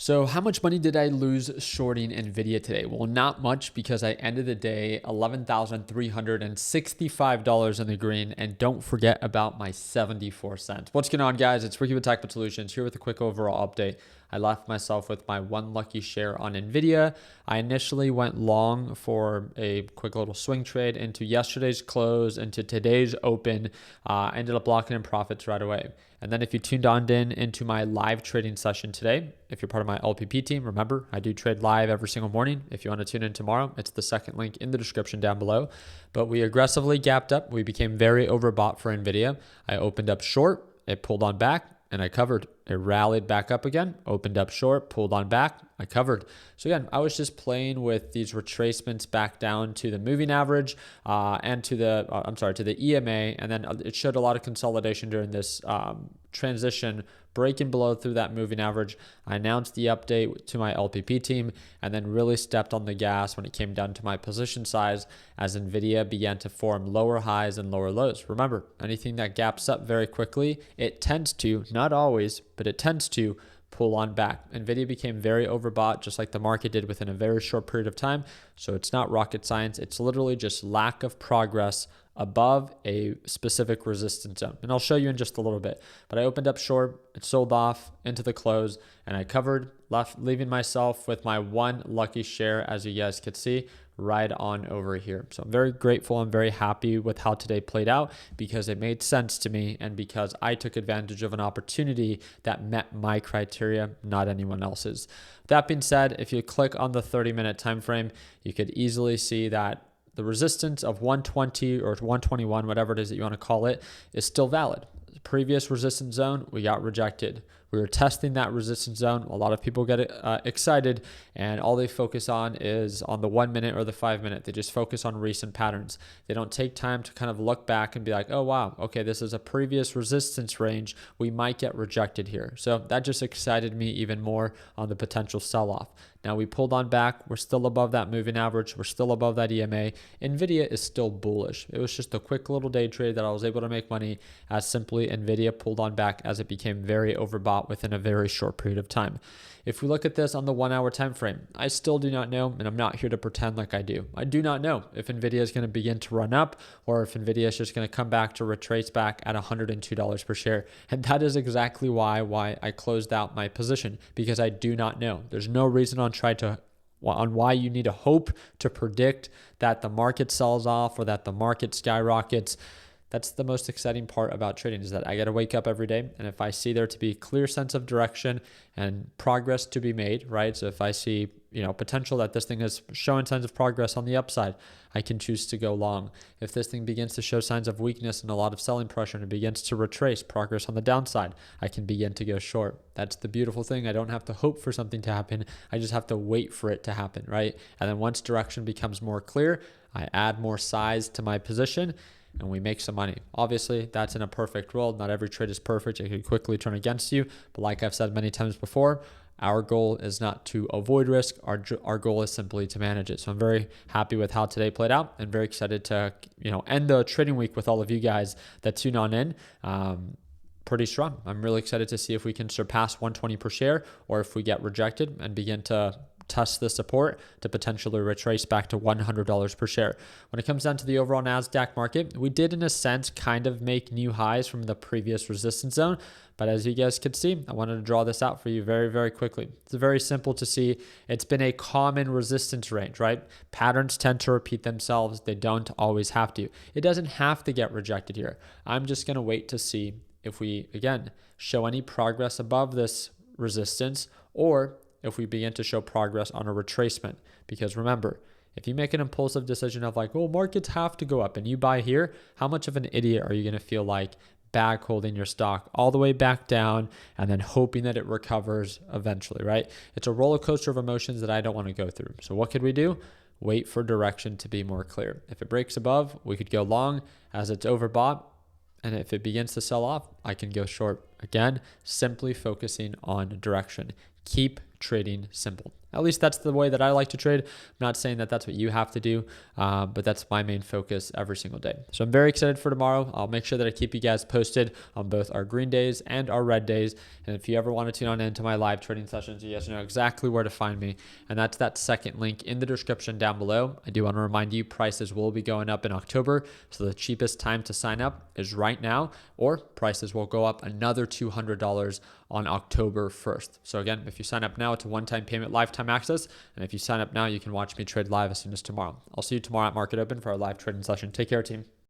So how much money did I lose shorting NVIDIA today? Well, not much, because I ended the day $11,365 in the green. And don't forget about my 74 cents. What's going on, guys? It's Ricky with Tech Solutions here with a quick overall update. I left myself with my one lucky share on NVIDIA. I initially went long for a quick little swing trade into yesterday's close, into today's open. Ended up locking in profits right away. And then if you tuned on into my live trading session today, if you're part of my LPP team, remember, I do trade live every single morning. If you want to tune in tomorrow, it's the second link in the description down below. But we aggressively gapped up. We became very overbought for NVIDIA. I opened up short, it pulled on back, and I covered. It rallied back up again, opened up short, pulled on back, I covered. So again, I was just playing with these retracements back down to the moving average and to the EMA, and then it showed a lot of consolidation during this transition, breaking below through that moving average. I announced the update to my LPP team and then really stepped on the gas when it came down to my position size as NVIDIA began to form lower highs and lower lows. Remember, anything that gaps up very quickly, it tends to, not always, but it tends to pull on back. NVIDIA became very overbought, just like the market did within a very short period of time. So it's not rocket science. It's literally just lack of progress above a specific resistance zone. And I'll show you in just a little bit. But I opened up short, it sold off into the close, and I covered, leaving myself with my one lucky share, as you guys could see, right on over here. So I'm very grateful. I'm very happy with how today played out, because it made sense to me and because I took advantage of an opportunity that met my criteria, not anyone else's. That being said, if you click on the 30-minute time frame, you could easily see that the resistance of 120 or 121, whatever it is that you want to call it, is still valid. The previous resistance zone, we got rejected. We were testing that resistance zone. A lot of people get excited, and all they focus on is on the 1 minute or the 5 minute. They just focus on recent patterns. They don't take time to kind of look back and be like, oh, wow, okay, this is a previous resistance range. We might get rejected here. So that just excited me even more on the potential sell-off. Now we pulled on back. We're still above that moving average. We're still above that EMA. NVIDIA is still bullish. It was just a quick little day trade that I was able to make money, as simply NVIDIA pulled on back as it became very overbought within a very short period of time. If we look at this on the 1 hour time frame, I still do not know, and I'm not here to pretend like I do. I do not know if NVIDIA is going to begin to run up, or if NVIDIA is just going to come back to retrace back at $102 per share. And that is exactly why I closed out my position, because I do not know. There's no reason on why you need to hope to predict that the market sells off or that the market skyrockets. That's the most exciting part about trading, is that I got to wake up every day, and if I see there to be a clear sense of direction and progress to be made, right? So if I see, potential that this thing is showing signs of progress on the upside, I can choose to go long. If this thing begins to show signs of weakness and a lot of selling pressure and it begins to retrace progress on the downside, I can begin to go short. That's the beautiful thing. I don't have to hope for something to happen. I just have to wait for it to happen, right? And then once direction becomes more clear, I add more size to my position, and we make some money. Obviously, that's in a perfect world. Not every trade is perfect. It could quickly turn against you. But like I've said many times before, our goal is not to avoid risk. Our goal is simply to manage it. So I'm very happy with how today played out, and very excited to end the trading week with all of you guys that tune on in. Pretty strong. I'm really excited to see if we can surpass 120 per share, or if we get rejected and begin to test the support to potentially retrace back to $100 per share. When it comes down to the overall Nasdaq market, we did, in a sense, kind of make new highs from the previous resistance zone. But as you guys could see, I wanted to draw this out for you very, very quickly. It's very simple to see. It's been a common resistance range, right? Patterns tend to repeat themselves. They don't always have to. It doesn't have to get rejected here. I'm just going to wait to see if we, again, show any progress above this resistance, or if we begin to show progress on a retracement. Because remember, if you make an impulsive decision of like, oh, markets have to go up, and you buy here, how much of an idiot are you going to feel like back holding your stock all the way back down and then hoping that it recovers eventually, right? It's a roller coaster of emotions that I don't want to go through. So what could we do? Wait for direction to be more clear. If it breaks above, we could go long as it's overbought. And if it begins to sell off, I can go short. again, simply focusing on direction. Keep trading simple. At least that's the way that I like to trade. I'm not saying that that's what you have to do, but that's my main focus every single day. So I'm very excited for tomorrow. I'll make sure that I keep you guys posted on both our green days and our red days. And if you ever want to tune on into my live trading sessions, you guys know exactly where to find me. And that's that second link in the description down below. I do want to remind you, prices will be going up in October. So the cheapest time to sign up is right now, or prices will go up another $200 on October 1st. So again, if you sign up now, it's a one-time payment, lifetime access. And if you sign up now, you can watch me trade live as soon as tomorrow. I'll see you tomorrow at Market Open for our live trading session. Take care, team.